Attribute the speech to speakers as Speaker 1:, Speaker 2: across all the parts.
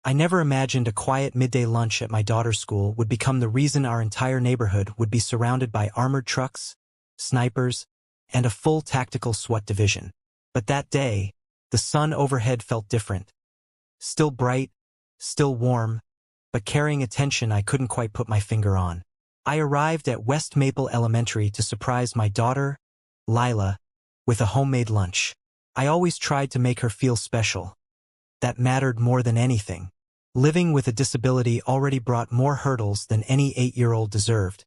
Speaker 1: I never imagined a quiet midday lunch at my daughter's school would become the reason our entire neighborhood would be surrounded by armored trucks, snipers, and a full tactical SWAT division. But that day, the sun overhead felt different. Still bright, still warm, but carrying attention I couldn't quite put my finger on. I arrived at West Maple Elementary to surprise my daughter, Lila, with a homemade lunch. I always tried to make her feel special. That mattered more than anything. Living with a disability already brought more hurdles than any 8-year-old deserved,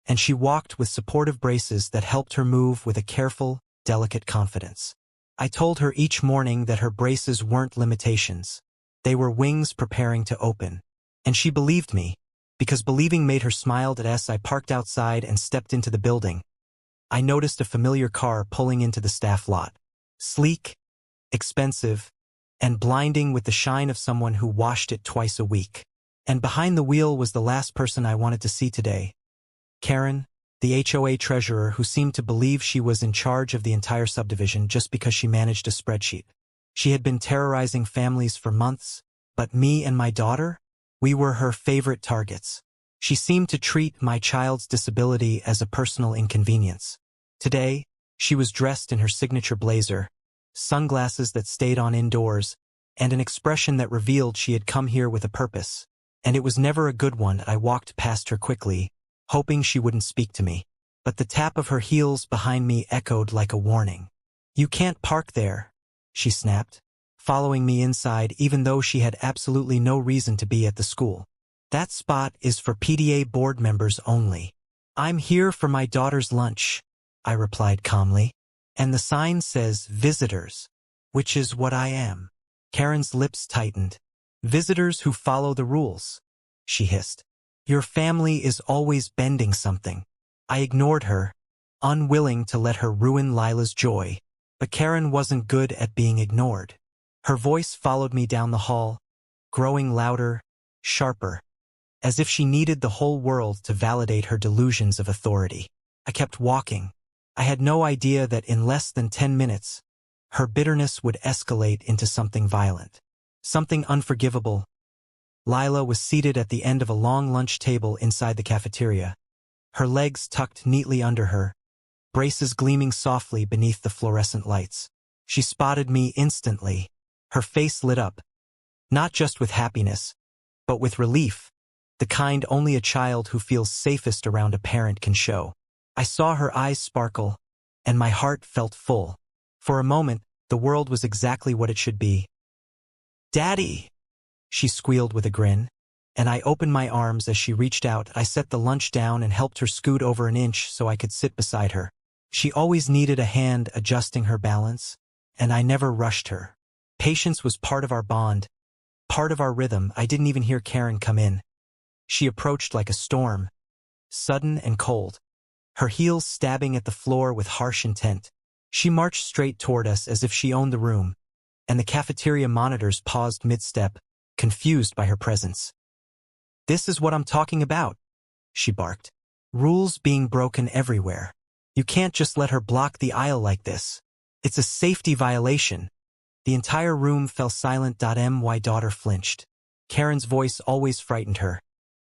Speaker 1: and she walked with supportive braces that helped her move with a careful, delicate confidence. I told her each morning that her braces weren't limitations. They were wings preparing to open. And she believed me, because believing made her smile. As I parked outside and stepped into the building, I noticed a familiar car pulling into the staff lot. Sleek, expensive, and blinding with the shine of someone who washed it twice a week. And behind the wheel was the last person I wanted to see today. Karen, the HOA treasurer who seemed to believe she was in charge of the entire subdivision just because she managed a spreadsheet. She had been terrorizing families for months, but me and my daughter, we were her favorite targets. She seemed to treat my child's disability as a personal inconvenience. Today, she was dressed in her signature blazer, sunglasses that stayed on indoors, and an expression that revealed she had come here with a purpose. And it was never a good one. I walked past her quickly, hoping she wouldn't speak to me. But the tap of her heels behind me echoed like a warning. "You can't park there," she snapped, following me inside even though she had absolutely no reason to be at the school. "That spot is for PTA board members only." "I'm here for my daughter's lunch," I replied calmly. "And the sign says visitors, which is what I am." Karen's lips tightened. "Visitors who follow the rules," she hissed. "Your family is always bending something." I ignored her, unwilling to let her ruin Lila's joy. But Karen wasn't good at being ignored. Her voice followed me down the hall, growing louder, sharper, as if she needed the whole world to validate her delusions of authority. I kept walking. I had no idea that in less than 10 minutes, her bitterness would escalate into something violent, something unforgivable. Lila was seated at the end of a long lunch table inside the cafeteria, her legs tucked neatly under her, braces gleaming softly beneath the fluorescent lights. She spotted me instantly. Her face lit up, not just with happiness, but with relief, the kind only a child who feels safest around a parent can show. I saw her eyes sparkle, and my heart felt full. For a moment, the world was exactly what it should be. "Daddy!" she squealed with a grin, and I opened my arms as she reached out. I set the lunch down and helped her scoot over an inch so I could sit beside her. She always needed a hand adjusting her balance, and I never rushed her. Patience was part of our bond, part of our rhythm. I didn't even hear Karen come in. She approached like a storm, sudden and cold, her heels stabbing at the floor with harsh intent. She marched straight toward us as if she owned the room, and the cafeteria monitors paused mid-step, confused by her presence. "This is what I'm talking about," she barked. "Rules being broken everywhere. You can't just let her block the aisle like this. It's a safety violation." The entire room fell silent. My daughter flinched. Karen's voice always frightened her.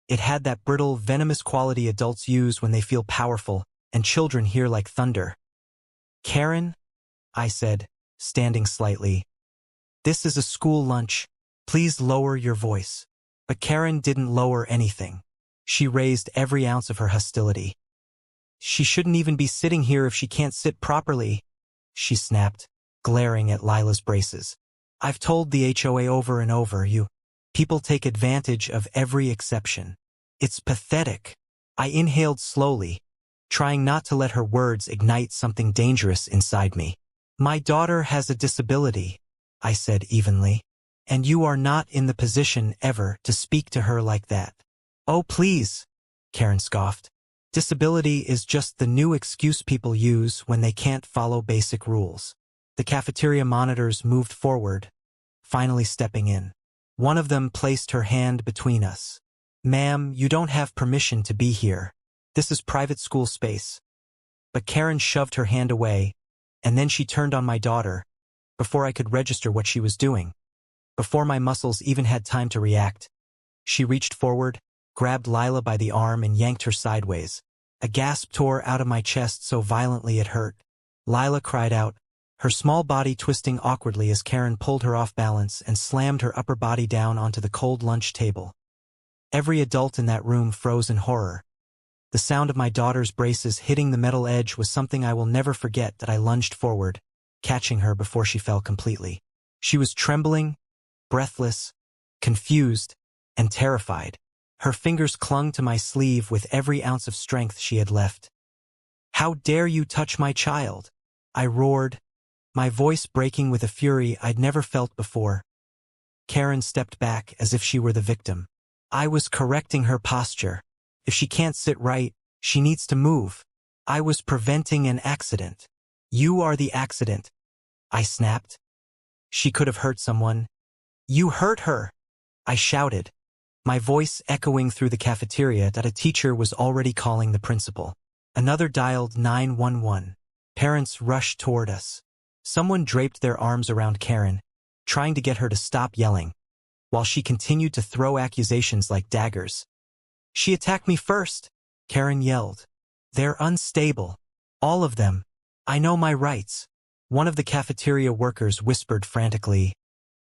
Speaker 1: It had that brittle, venomous quality adults use when they feel powerful, and children hear like thunder. "Karen," I said, standing slightly, "this is a school lunch. Please lower your voice." But Karen didn't lower anything. She raised every ounce of her hostility. "She shouldn't even be sitting here if she can't sit properly," she snapped, glaring at Lila's braces. "I've told the HOA over and over, you people take advantage of every exception. It's pathetic." I inhaled slowly, trying not to let her words ignite something dangerous inside me. "My daughter has a disability," I said evenly, "and you are not in the position ever to speak to her like that." "Oh, please," Karen scoffed. "Disability is just the new excuse people use when they can't follow basic rules." The cafeteria monitors moved forward, finally stepping in. One of them placed her hand between us. "Ma'am, you don't have permission to be here. This is private school space." But Karen shoved her hand away, and then she turned on my daughter, before I could register what she was doing. Before my muscles even had time to react, she reached forward, grabbed Lila by the arm and yanked her sideways. A gasp tore out of my chest so violently it hurt. Lila cried out, her small body twisting awkwardly as Karen pulled her off balance and slammed her upper body down onto the cold lunch table. Every adult in that room froze in horror. The sound of my daughter's braces hitting the metal edge was something I will never forget. That I lunged forward, catching her before she fell completely. She was trembling, breathless, confused, and terrified. Her fingers clung to my sleeve with every ounce of strength she had left. "How dare you touch my child?" I roared, my voice breaking with a fury I'd never felt before. Karen stepped back as if she were the victim. I was correcting her posture. If she can't sit right, she needs to move. I was preventing an accident. "You are the accident," I snapped. "She could have hurt someone." "You hurt her," I shouted, my voice echoing through the cafeteria. That a teacher was already calling the principal. Another dialed 911. Parents rushed toward us. Someone draped their arms around Karen, trying to get her to stop yelling, while she continued to throw accusations like daggers. "She attacked me first," Karen yelled. "They're unstable. All of them. I know my rights." One of the cafeteria workers whispered frantically,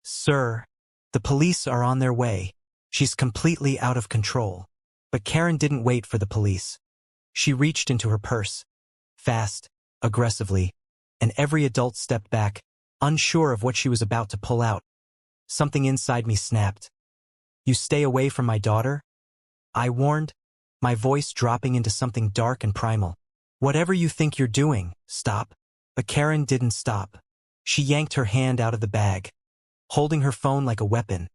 Speaker 1: "Sir, the police are on their way. She's completely out of control." But Karen didn't wait for the police. She reached into her purse, fast, aggressively, and every adult stepped back, unsure of what she was about to pull out. Something inside me snapped. "You stay away from my daughter?" I warned, my voice dropping into something dark and primal. "Whatever you think you're doing, stop." But Karen didn't stop. She yanked her hand out of the bag, holding her phone like a weapon,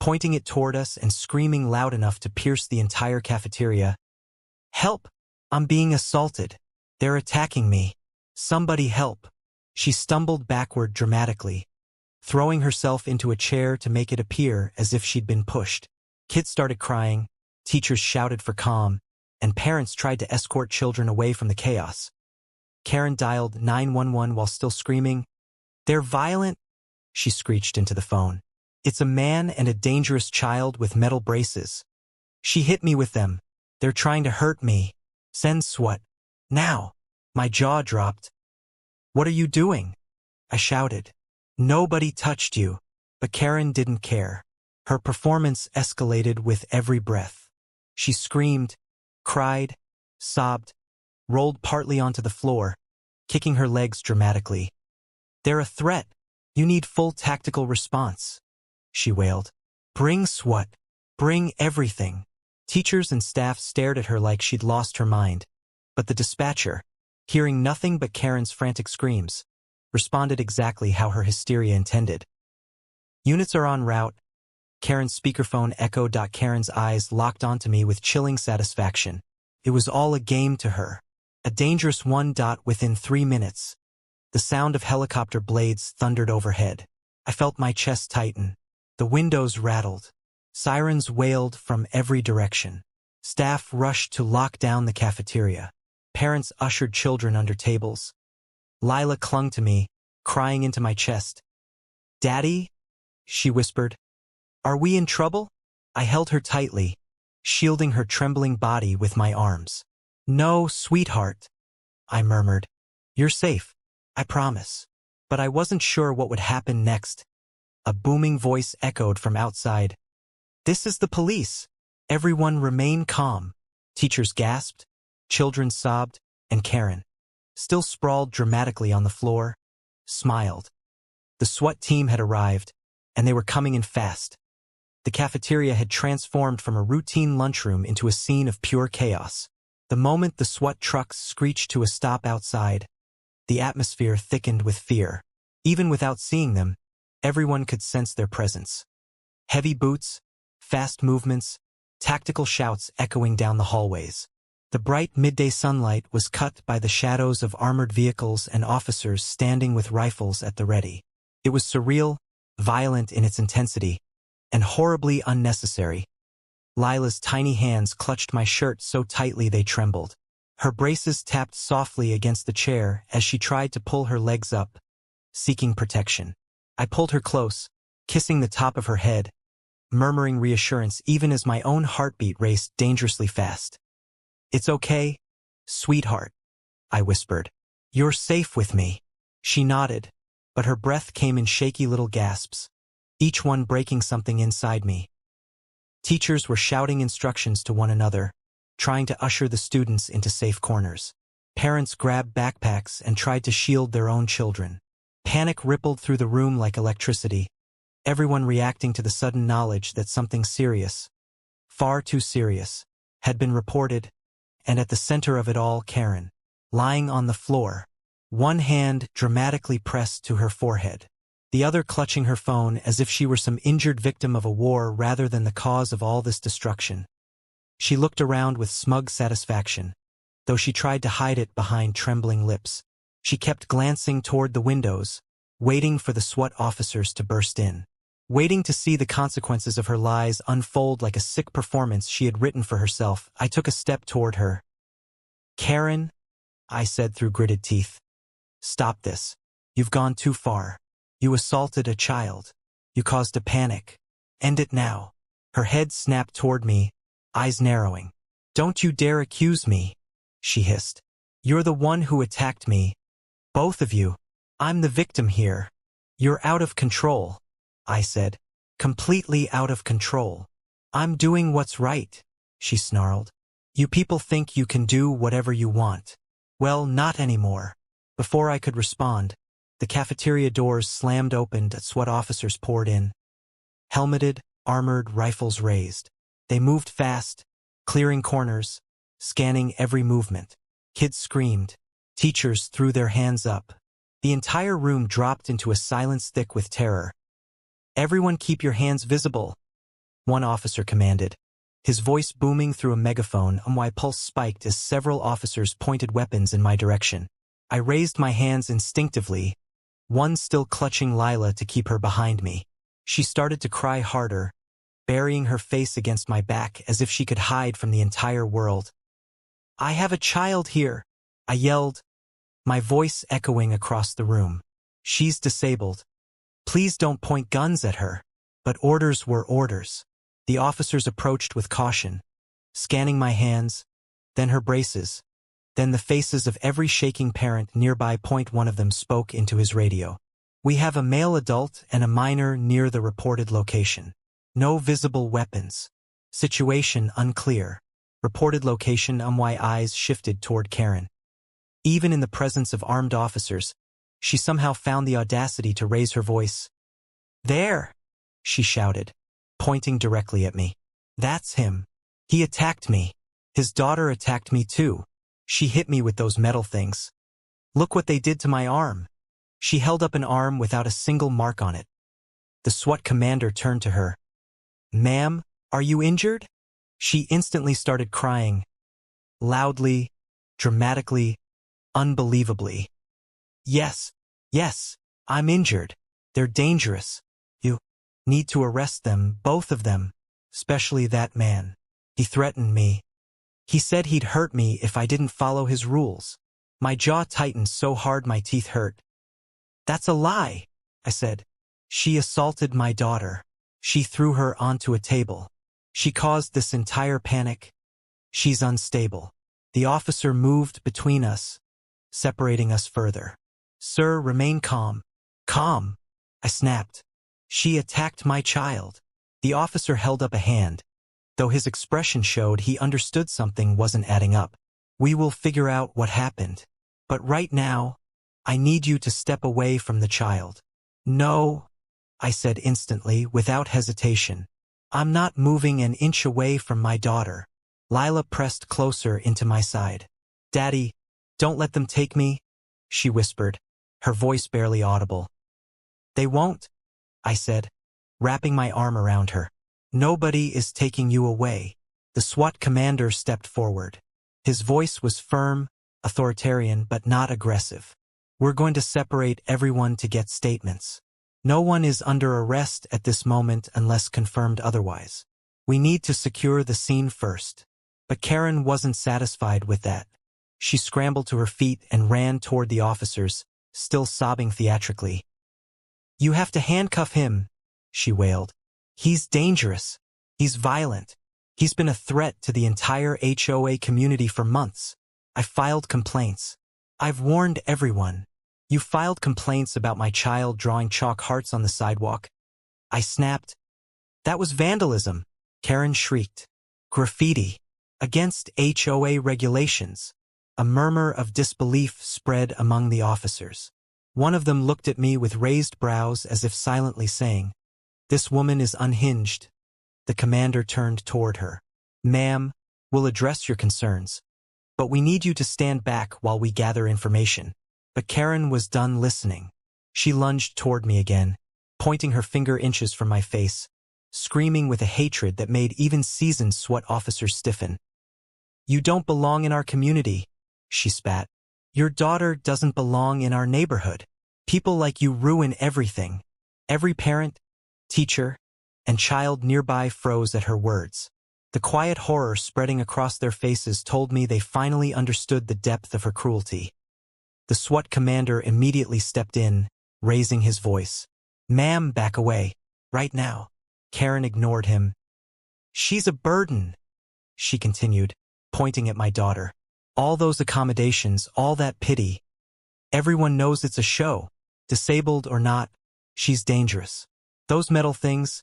Speaker 1: pointing it toward us and screaming loud enough to pierce the entire cafeteria. "Help! I'm being assaulted. They're attacking me. Somebody help." She stumbled backward dramatically, throwing herself into a chair to make it appear as if she'd been pushed. Kids started crying, teachers shouted for calm, and parents tried to escort children away from the chaos. Karen dialed 911 while still screaming. "They're violent," she screeched into the phone. "It's a man and a dangerous child with metal braces. She hit me with them. They're trying to hurt me. Send SWAT. Now." My jaw dropped. "What are you doing?" I shouted. "Nobody touched you." But Karen didn't care. Her performance escalated with every breath. She screamed, cried, sobbed, rolled partly onto the floor, kicking her legs dramatically. "They're a threat. You need full tactical response," she wailed. "Bring SWAT. Bring everything." Teachers and staff stared at her like she'd lost her mind. But the dispatcher, hearing nothing but Karen's frantic screams, responded exactly how her hysteria intended. "Units are en route." Karen's speakerphone echoed. Karen's eyes locked onto me with chilling satisfaction. It was all a game to her. A dangerous one. Within 3 minutes, the sound of helicopter blades thundered overhead. I felt my chest tighten. The windows rattled. Sirens wailed from every direction. Staff rushed to lock down the cafeteria. Parents ushered children under tables. Lila clung to me, crying into my chest. "Daddy?" she whispered. "Are we in trouble?" I held her tightly, shielding her trembling body with my arms. "No, sweetheart," I murmured. "You're safe, I promise." But I wasn't sure what would happen next. A booming voice echoed from outside. "This is the police. Everyone remain calm." Teachers gasped, children sobbed, and Karen, still sprawled dramatically on the floor, smiled. The SWAT team had arrived, and they were coming in fast. The cafeteria had transformed from a routine lunchroom into a scene of pure chaos. The moment the SWAT trucks screeched to a stop outside, the atmosphere thickened with fear. Even without seeing them, everyone could sense their presence. Heavy boots, fast movements, tactical shouts echoing down the hallways. The bright midday sunlight was cut by the shadows of armored vehicles and officers standing with rifles at the ready. It was surreal, violent in its intensity, and horribly unnecessary. Lila's tiny hands clutched my shirt so tightly they trembled. Her braces tapped softly against the chair as she tried to pull her legs up, seeking protection. I pulled her close, kissing the top of her head, murmuring reassurance even as my own heartbeat raced dangerously fast. "It's okay, sweetheart," I whispered. "You're safe with me." She nodded, but her breath came in shaky little gasps, each one breaking something inside me. Teachers were shouting instructions to one another, trying to usher the students into safe corners. Parents grabbed backpacks and tried to shield their own children. Panic rippled through the room like electricity, everyone reacting to the sudden knowledge that something serious, far too serious, had been reported, and at the center of it all Karen, lying on the floor, one hand dramatically pressed to her forehead, the other clutching her phone as if she were some injured victim of a war rather than the cause of all this destruction. She looked around with smug satisfaction, though she tried to hide it behind trembling lips. She kept glancing toward the windows, waiting for the SWAT officers to burst in, waiting to see the consequences of her lies unfold like a sick performance she had written for herself. I took a step toward her. "Karen," I said through gritted teeth, "stop this. You've gone too far. You assaulted a child. You caused a panic. End it now." Her head snapped toward me, eyes narrowing. "Don't you dare accuse me," she hissed. "You're the one who attacked me. Both of you. I'm the victim here." "You're out of control," I said. "Completely out of control." "I'm doing what's right," she snarled. "You people think you can do whatever you want. Well, not anymore." Before I could respond, the cafeteria doors slammed open as SWAT officers poured in. Helmeted, armored, rifles raised. They moved fast, clearing corners, scanning every movement. Kids screamed. Teachers threw their hands up. The entire room dropped into a silence thick with terror. "Everyone keep your hands visible," one officer commanded, his voice booming through a megaphone. My pulse spiked as several officers pointed weapons in my direction. I raised my hands instinctively, one still clutching Lila to keep her behind me. She started to cry harder, burying her face against my back as if she could hide from the entire world. "I have a child here," I yelled, my voice echoing across the room. "She's disabled. Please don't point guns at her." But orders were orders. The officers approached with caution, scanning my hands, then her braces, then the faces of every shaking parent nearby. One of them spoke into his radio. "We have a male adult and a minor near the reported location. No visible weapons. Situation unclear. Reported location." My eyes shifted toward Karen. Even in the presence of armed officers, she somehow found the audacity to raise her voice. "There!" she shouted, pointing directly at me. "That's him. He attacked me. His daughter attacked me too. She hit me with those metal things. Look what they did to my arm." She held up an arm without a single mark on it. The SWAT commander turned to her. "Ma'am, are you injured?" She instantly started crying. Loudly, dramatically, unbelievably. Yes, I'm injured. They're dangerous. You need to arrest them, both of them, especially that man. He threatened me. He said he'd hurt me if I didn't follow his rules." My jaw tightened so hard my teeth hurt. "That's a lie," I said. "She assaulted my daughter. She threw her onto a table. She caused this entire panic. She's unstable." The officer moved between us, separating us further. "Sir, remain calm." "Calm," I snapped. "She attacked my child." The officer held up a hand, though his expression showed he understood something wasn't adding up. "We will figure out what happened. But right now, I need you to step away from the child." "No," I said instantly, without hesitation. "I'm not moving an inch away from my daughter." Lila pressed closer into my side. "Daddy, don't let them take me," she whispered, her voice barely audible. "They won't," I said, wrapping my arm around her. "Nobody is taking you away." The SWAT commander stepped forward. His voice was firm, authoritarian, but not aggressive. "We're going to separate everyone to get statements. No one is under arrest at this moment unless confirmed otherwise. We need to secure the scene first." But Karen wasn't satisfied with that. She scrambled to her feet and ran toward the officers, still sobbing theatrically. "You have to handcuff him," she wailed. He's dangerous. He's violent. He's been a threat to the entire HOA community for months. I filed complaints. I've warned everyone. You filed complaints about my child drawing chalk hearts on the sidewalk. I snapped. That was vandalism, Karen shrieked. Graffiti. Against HOA regulations. A murmur of disbelief spread among the officers. One of them looked at me with raised brows as if silently saying, "This woman is unhinged." The commander turned toward her. "Ma'am, we'll address your concerns. But we need you to stand back while we gather information." But Karen was done listening. She lunged toward me again, pointing her finger inches from my face, screaming with a hatred that made even seasoned SWAT officers stiffen. "You don't belong in our community," she spat. "Your daughter doesn't belong in our neighborhood. People like you ruin everything." Every parent, teacher, and child nearby froze at her words. The quiet horror spreading across their faces told me they finally understood the depth of her cruelty. The SWAT commander immediately stepped in, raising his voice. "Ma'am, back away. Right now." Karen ignored him. "She's a burden," she continued, pointing at my daughter. "All those accommodations, all that pity. Everyone knows it's a show. Disabled or not, she's dangerous. Those metal things,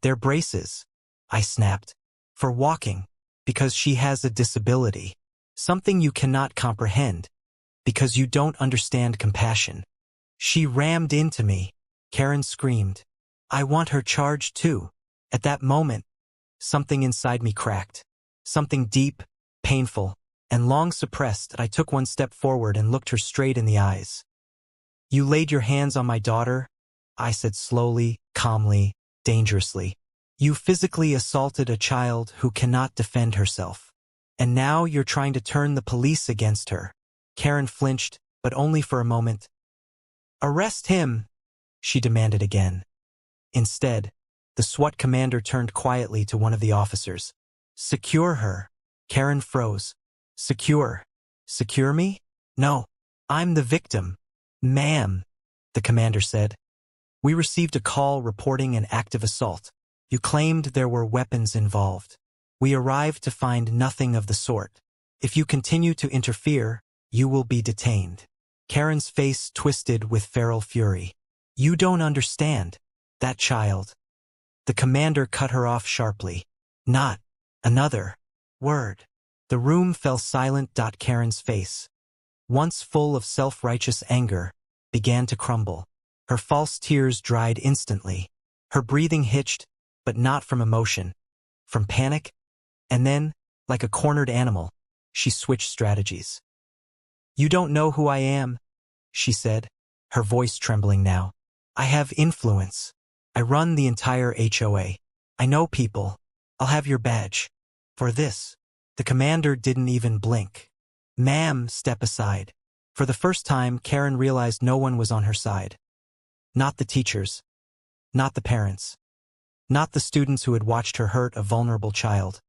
Speaker 1: they're braces." I snapped. "For walking, because she has a disability. Something you cannot comprehend, because you don't understand compassion." "She rammed into me," Karen screamed. "I want her charged too." At that moment, something inside me cracked. Something deep, painful, and long suppressed. I took one step forward and looked her straight in the eyes. "You laid your hands on my daughter," I said slowly, calmly, dangerously. "You physically assaulted a child who cannot defend herself. And now you're trying to turn the police against her." Karen flinched, but only for a moment. "Arrest him," she demanded again. Instead, the SWAT commander turned quietly to one of the officers. "Secure her." Karen froze. "Secure? Secure me? No, I'm the victim." "Ma'am," the commander said. "We received a call reporting an active assault. You claimed there were weapons involved. We arrived to find nothing of the sort. If you continue to interfere, you will be detained." Karen's face twisted with feral fury. "You don't understand. That child." The commander cut her off sharply. "Not another word." The room fell silent. Karen's face, once full of self-righteous anger, began to crumble. Her false tears dried instantly. Her breathing hitched, but not from emotion, from panic. And then, like a cornered animal, she switched strategies. "You don't know who I am," she said, her voice trembling now. "I have influence. I run the entire HOA. I know people. I'll have your badge. For this." The commander didn't even blink. "Ma'am, step aside." For the first time, Karen realized no one was on her side. Not the teachers. Not the parents. Not the students who had watched her hurt a vulnerable child.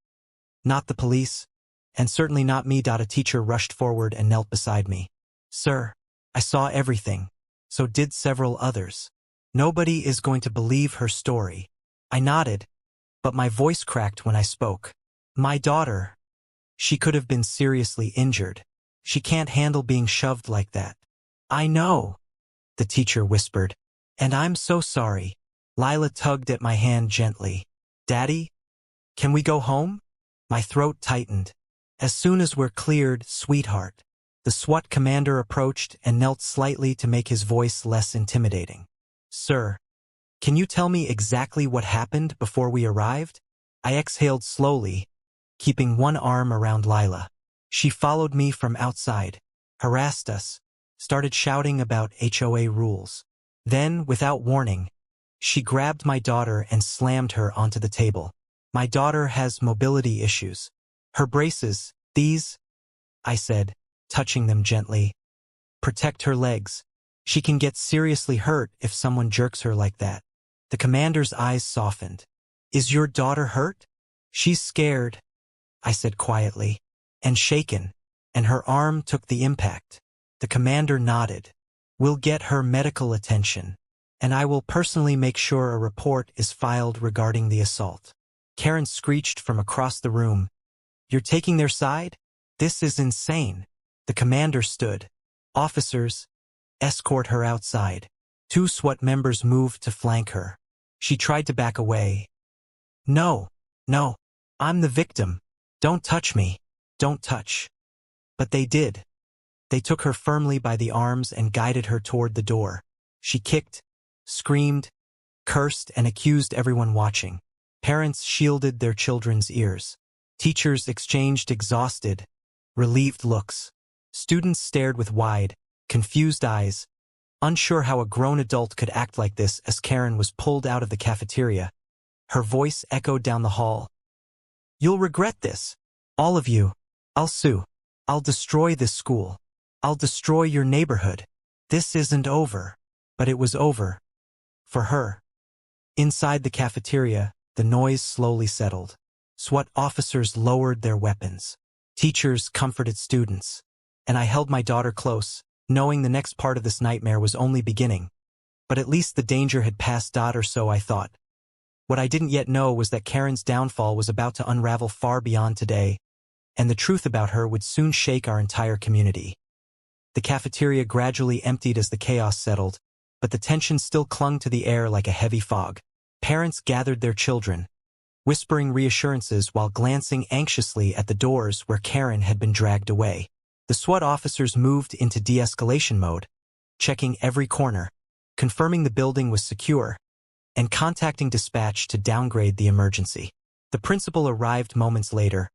Speaker 1: Not the police. And certainly not me. A teacher rushed forward and knelt beside me. "Sir, I saw everything. So did several others. Nobody is going to believe her story." I nodded, but my voice cracked when I spoke. "My daughter. She could have been seriously injured. She can't handle being shoved like that." "I know," the teacher whispered. "And I'm so sorry." Lila tugged at my hand gently. "Daddy, can we go home?" My throat tightened. "As soon as we're cleared, sweetheart." The SWAT commander approached and knelt slightly to make his voice less intimidating. "Sir, can you tell me exactly what happened before we arrived?" I exhaled slowly, keeping one arm around Lila. She followed me from outside, harassed us, started shouting about HOA rules. Then, without warning, she grabbed my daughter and slammed her onto the table. "My daughter has mobility issues. Her braces, these," I said, touching them gently, "protect her legs. She can get seriously hurt if someone jerks her like that." The commander's eyes softened. "Is your daughter hurt?" "She's scared," I said quietly, "and shaken, and her arm took the impact." The commander nodded. "We'll get her medical attention." and I will personally make sure a report is filed regarding the assault." Karen screeched from across the room, "You're taking their side? This is insane." The commander stood. "Officers, escort her outside." Two SWAT members moved to flank her. She tried to back away. "No, no, I'm the victim. Don't touch me. Don't touch." But they did. They took her firmly by the arms and guided her toward the door. She kicked, screamed, cursed, and accused everyone watching. Parents shielded their children's ears. Teachers exchanged exhausted, relieved looks. Students stared with wide, confused eyes, unsure how a grown adult could act like this as Karen was pulled out of the cafeteria. Her voice echoed down the hall. "You'll regret this. All of you. I'll sue. I'll destroy this school. I'll destroy your neighborhood. This isn't over." But it was over. For her. Inside the cafeteria, the noise slowly settled. SWAT officers lowered their weapons. Teachers comforted students. And I held my daughter close, knowing the next part of this nightmare was only beginning. But at least the danger had passed, or so I thought. What I didn't yet know was that Karen's downfall was about to unravel far beyond today, and the truth about her would soon shake our entire community. The cafeteria gradually emptied as the chaos settled, but the tension still clung to the air like a heavy fog. Parents gathered their children, whispering reassurances while glancing anxiously at the doors where Karen had been dragged away. The SWAT officers moved into de-escalation mode, checking every corner, confirming the building was secure, and contacting dispatch to downgrade the emergency. The principal arrived moments later,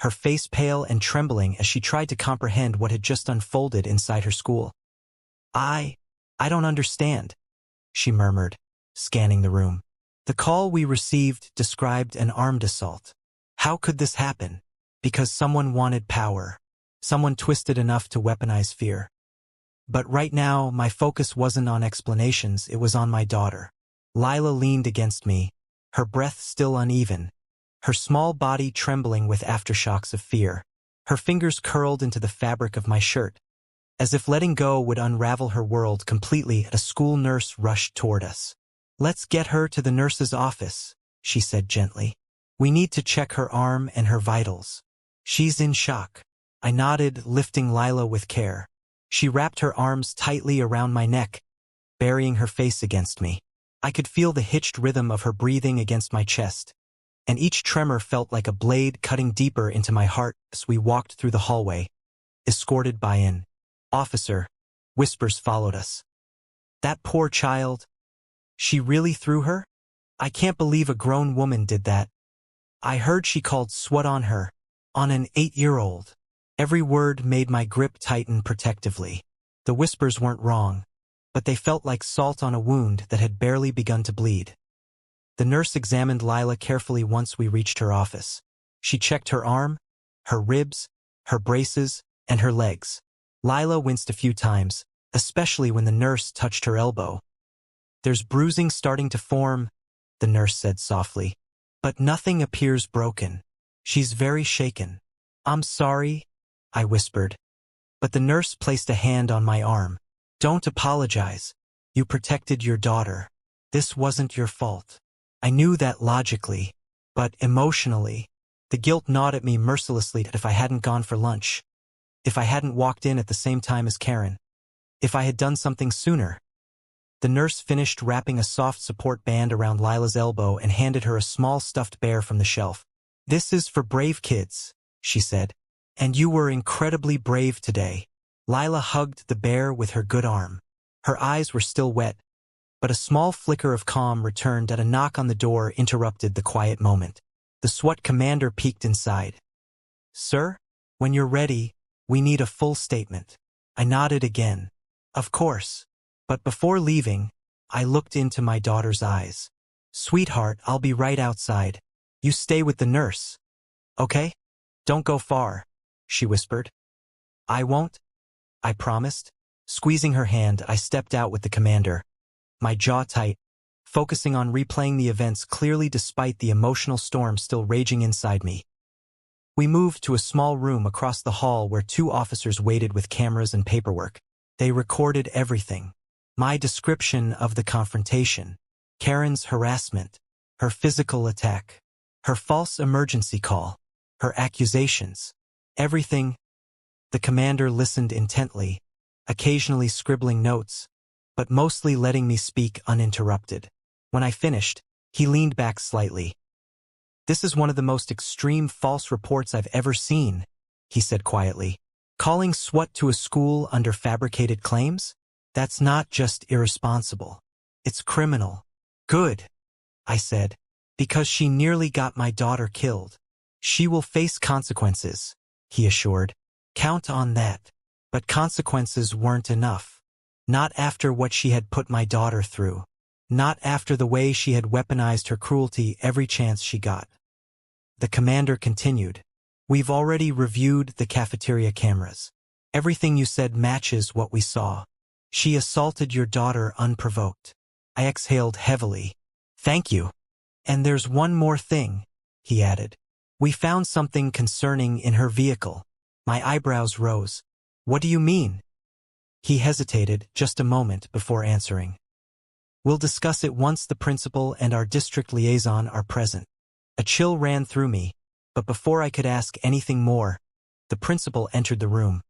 Speaker 1: her face pale and trembling as she tried to comprehend what had just unfolded inside her school. I don't understand," she murmured, scanning the room. "The call we received described an armed assault. How could this happen? Because someone wanted power. Someone twisted enough to weaponize fear. But right now, my focus wasn't on explanations, it was on my daughter." Lila leaned against me, her breath still uneven, her small body trembling with aftershocks of fear. Her fingers curled into the fabric of my shirt. As if letting go would unravel her world completely, a school nurse rushed toward us. "Let's get her to the nurse's office," she said gently. "We need to check her arm and her vitals. She's in shock." I nodded, lifting Lila with care. She wrapped her arms tightly around my neck, burying her face against me. I could feel the hitched rhythm of her breathing against my chest, and each tremor felt like a blade cutting deeper into my heart as we walked through the hallway, escorted by an officer. Whispers followed us. "That poor child. She really threw her? I can't believe a grown woman did that. I heard she called SWAT on her, on an 8-year-old. Every word made my grip tighten protectively. The whispers weren't wrong, but they felt like salt on a wound that had barely begun to bleed. The nurse examined Lila carefully once we reached her office. She checked her arm, her ribs, her braces, and her legs. Lila winced a few times, especially when the nurse touched her elbow. "There's bruising starting to form," the nurse said softly, "but nothing appears broken. She's very shaken." "I'm sorry," I whispered. But the nurse placed a hand on my arm. "Don't apologize. You protected your daughter. This wasn't your fault." I knew that logically, but emotionally, the guilt gnawed at me mercilessly. If I hadn't gone for lunch, if I hadn't walked in at the same time as Karen, if I had done something sooner. The nurse finished wrapping a soft support band around Lila's elbow and handed her a small stuffed bear from the shelf. "This is for brave kids," she said. "And you were incredibly brave today." Lila hugged the bear with her good arm. Her eyes were still wet, but a small flicker of calm returned at a knock on the door interrupted the quiet moment. The SWAT commander peeked inside. "Sir, when you're ready, we need a full statement." I nodded again. "Of course." But before leaving, I looked into my daughter's eyes. "Sweetheart, I'll be right outside. You stay with the nurse. Okay? Don't go far," she whispered. "I won't," I promised. Squeezing her hand, I stepped out with the commander, my jaw tight, focusing on replaying the events clearly despite the emotional storm still raging inside me. We moved to a small room across the hall where two officers waited with cameras and paperwork. They recorded everything. My description of the confrontation, Karen's harassment, her physical attack, her false emergency call, her accusations, everything. The commander listened intently, occasionally scribbling notes, but mostly letting me speak uninterrupted. When I finished, he leaned back slightly. "This is one of the most extreme false reports I've ever seen," he said quietly. "Calling SWAT to a school under fabricated claims? That's not just irresponsible. It's criminal." "Good," I said, "because she nearly got my daughter killed." "She will face consequences," he assured. "Count on that." But consequences weren't enough. Not after what she had put my daughter through. Not after the way she had weaponized her cruelty every chance she got. The commander continued, "We've already reviewed the cafeteria cameras. Everything you said matches what we saw. She assaulted your daughter unprovoked." I exhaled heavily. "Thank you. And there's one more thing," he added. "We found something concerning in her vehicle." My eyebrows rose. "What do you mean?" He hesitated just a moment before answering. "We'll discuss it once the principal and our district liaison are present." A chill ran through me, but before I could ask anything more, the principal entered the room,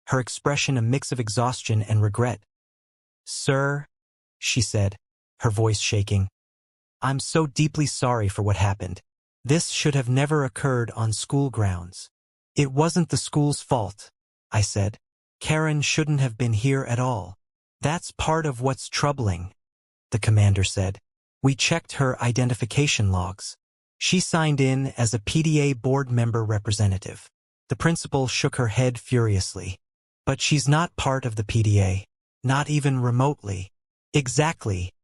Speaker 1: her expression a mix of exhaustion and regret. "Sir," she said, her voice shaking, "I'm so deeply sorry for what happened. This should have never occurred on school grounds." "It wasn't the school's fault," I said. "Karen shouldn't have been here at all." "That's part of what's troubling," the commander said. "We checked her identification logs. She signed in as a PTA board member representative." The principal shook her head furiously. "But she's not part of the PTA. Not even remotely." "Exactly,"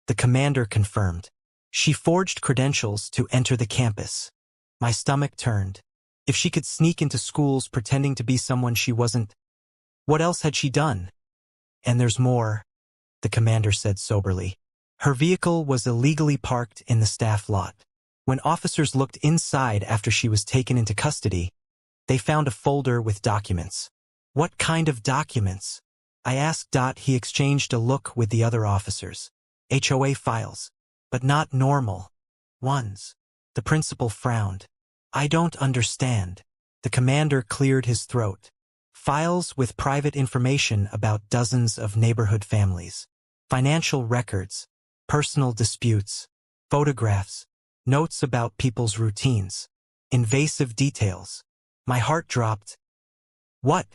Speaker 1: the commander confirmed. "She forged credentials to enter the campus." My stomach turned. If she could sneak into schools pretending to be someone she wasn't, what else had she done? "And there's more," the commander said soberly. "Her vehicle was illegally parked in the staff lot. When officers looked inside after she was taken into custody, they found a folder with documents." "What kind of documents?" I asked. He exchanged a look with the other officers. "HOA files, but not normal ones." The principal frowned. "I don't understand." The commander cleared his throat. "Files with private information about dozens of neighborhood families. Financial records, personal disputes, photographs, notes about people's routines, invasive details." My heart dropped. "What?"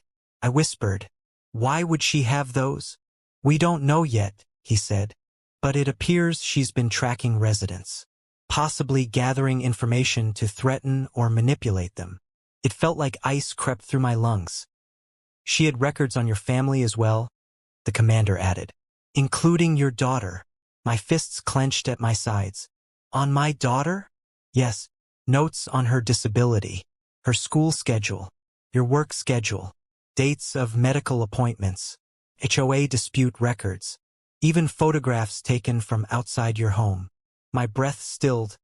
Speaker 1: I whispered. "Why would she have those?" "We don't know yet," he said. "But it appears she's been tracking residents, possibly gathering information to threaten or manipulate them." It felt like ice crept through my lungs. "She had records on your family as well," the commander added. "Including your daughter." My fists clenched at my sides. "On my daughter?" "Yes. Notes on her disability, her school schedule, your work schedule, dates of medical appointments, HOA dispute records, even photographs taken from outside your home." My breath stilled.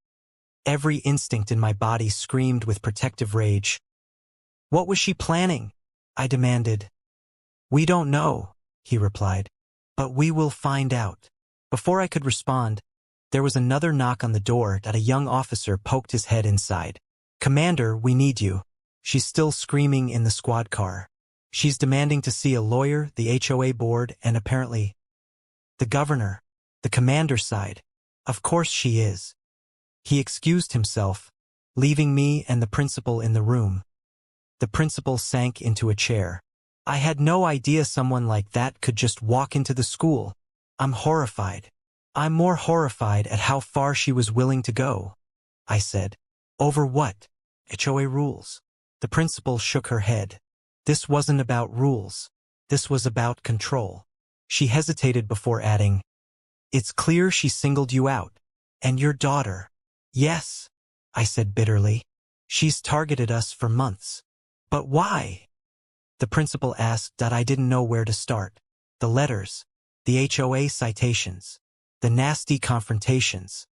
Speaker 1: Every instinct in my body screamed with protective rage. "What was she planning?" I demanded. "We don't know," he replied. "But we will find out." Before I could respond, there was another knock on the door. A young officer poked his head inside. "Commander, we need you." "She's still screaming in the squad car. She's demanding to see a lawyer, the HOA board, and apparently the governor." The commander sighed. "Of course she is." He excused himself, leaving me and the principal in the room. The principal sank into a chair. "I had no idea someone like that could just walk into the school. I'm horrified." "I'm more horrified at how far she was willing to go," I said. "Over what?" "HOA rules." The principal shook her head. "This wasn't about rules. This was about control." She hesitated before adding, "It's clear she singled you out. And your daughter." "Yes," I said bitterly. "She's targeted us for months." "But why?" the principal asked. I didn't know where to start. The letters, the HOA citations, the nasty confrontations,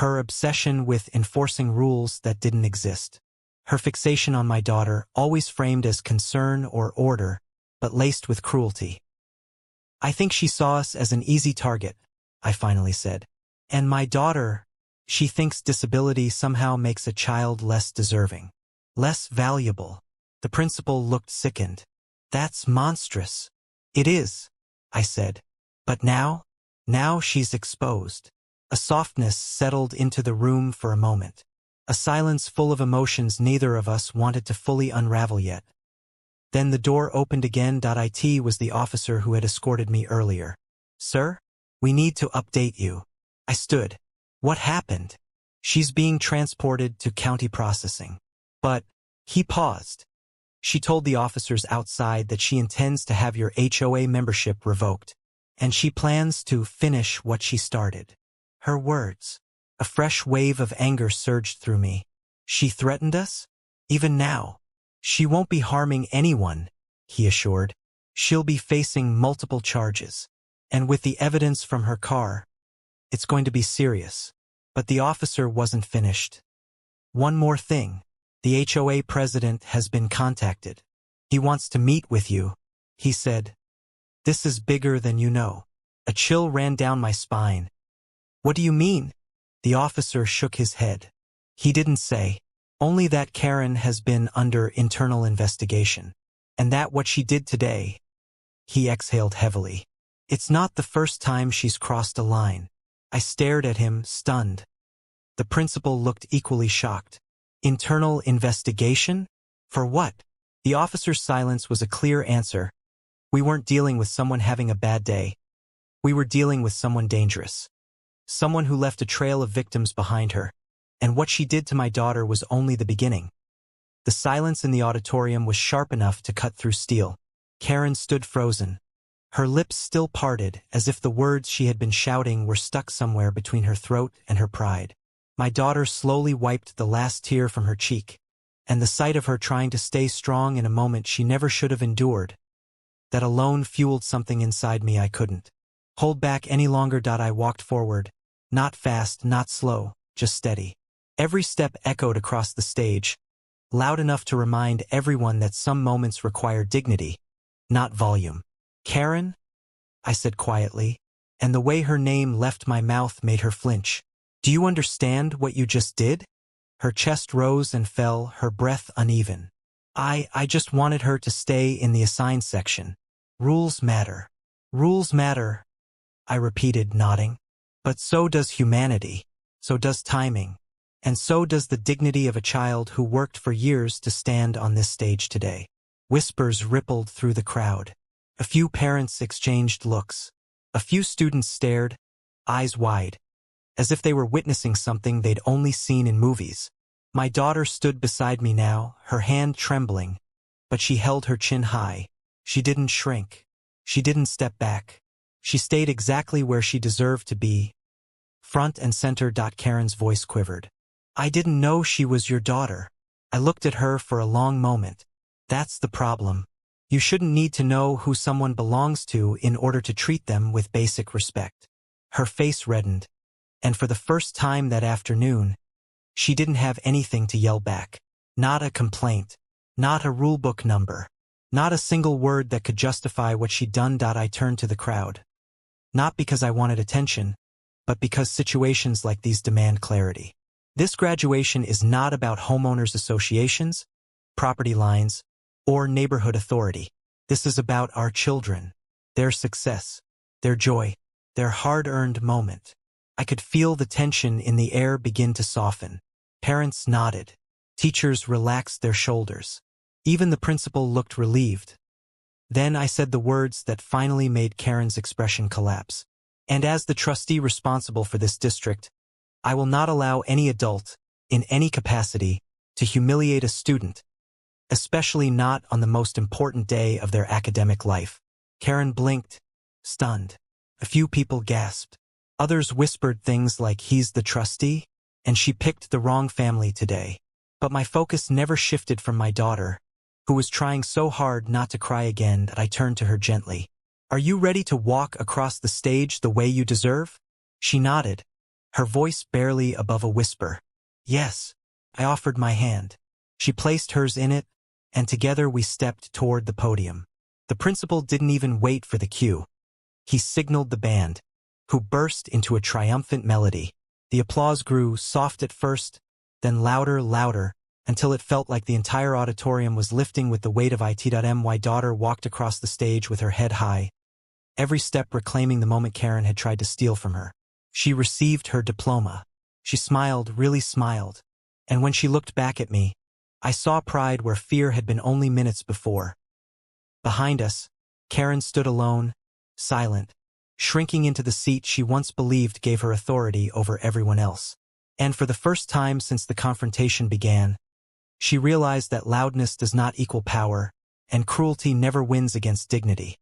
Speaker 1: her obsession with enforcing rules that didn't exist, her fixation on my daughter, always framed as concern or order, but laced with cruelty. I think she saw us as an easy target, I finally said. And my daughter, she thinks disability somehow makes a child less deserving, less valuable. The principal looked sickened. That's monstrous. It is, I said. But now she's exposed. A softness settled into the room for a moment. A silence full of emotions neither of us wanted to fully unravel yet. Then the door opened again. It was the officer who had escorted me earlier. Sir, we need to update you. I stood. What happened? She's being transported to county processing. But, he paused. She told the officers outside that she intends to have your HOA membership revoked, and she plans to finish what she started. Her words. A fresh wave of anger surged through me. She threatened us? Even now. She won't be harming anyone, he assured. She'll be facing multiple charges. And with the evidence from her car, it's going to be serious. But the officer wasn't finished. One more thing. The HOA president has been contacted. He wants to meet with you, he said. This is bigger than you know. A chill ran down my spine. What do you mean? The officer shook his head. He didn't say. Only that Karen has been under internal investigation. And that what she did today. He exhaled heavily. It's not the first time she's crossed a line. I stared at him, stunned. The principal looked equally shocked. Internal investigation? For what? The officer's silence was a clear answer. We weren't dealing with someone having a bad day. We were dealing with someone dangerous. Someone who left a trail of victims behind her. And what she did to my daughter was only the beginning. The silence in the auditorium was sharp enough to cut through steel. Karen stood frozen. Her lips still parted, as if the words she had been shouting were stuck somewhere between her throat and her pride. My daughter slowly wiped the last tear from her cheek, and the sight of her trying to stay strong in a moment she never should have endured, that alone fueled something inside me I couldn't hold back any longer. I walked forward, not fast, not slow, just steady. Every step echoed across the stage, loud enough to remind everyone that some moments require dignity, not volume. Karen? I said quietly, and the way her name left my mouth made her flinch. Do you understand what you just did? Her chest rose and fell, her breath uneven. I just wanted her to stay in the assigned section. Rules matter. Rules matter, I repeated, nodding. But so does humanity. So does timing. And so does the dignity of a child who worked for years to stand on this stage today. Whispers rippled through the crowd. A few parents exchanged looks. A few students stared, eyes wide, as if they were witnessing something they'd only seen in movies. My daughter stood beside me now, her hand trembling, but she held her chin high. She didn't shrink. She didn't step back. She stayed exactly where she deserved to be, front and center. Karen's voice quivered. I didn't know she was your daughter. I looked at her for a long moment. That's the problem. You shouldn't need to know who someone belongs to in order to treat them with basic respect. Her face reddened, and for the first time that afternoon, she didn't have anything to yell back. Not a complaint. Not a rulebook number. Not a single word that could justify what she'd done. I turned to the crowd. Not because I wanted attention, but because situations like these demand clarity. This graduation is not about homeowners associations, property lines, or neighborhood authority. This is about our children, their success, their joy, their hard-earned moment. I could feel the tension in the air begin to soften. Parents nodded. Teachers relaxed their shoulders. Even the principal looked relieved. Then I said the words that finally made Karen's expression collapse. And as the trustee responsible for this district, I will not allow any adult, in any capacity, to humiliate a student, especially not on the most important day of their academic life. Karen blinked, stunned. A few people gasped. Others whispered things like, he's the trustee, and she picked the wrong family today. But my focus never shifted from my daughter, who was trying so hard not to cry again that I turned to her gently. Are you ready to walk across the stage the way you deserve? She nodded, her voice barely above a whisper. Yes. I offered my hand. She placed hers in it, and together we stepped toward the podium. The principal didn't even wait for the cue. He signaled the band, who burst into a triumphant melody. The applause grew, soft at first, then louder, louder, until it felt like the entire auditorium was lifting with the weight of it. My daughter walked across the stage with her head high, every step reclaiming the moment Karen had tried to steal from her. She received her diploma. She smiled, really smiled, and when she looked back at me, I saw pride where fear had been only minutes before. Behind us, Karen stood alone, silent, shrinking into the seat she once believed gave her authority over everyone else. And for the first time since the confrontation began, she realized that loudness does not equal power, and cruelty never wins against dignity.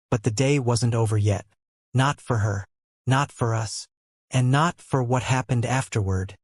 Speaker 1: But the day wasn't over yet. Not for her, not for us, and not for what happened afterward.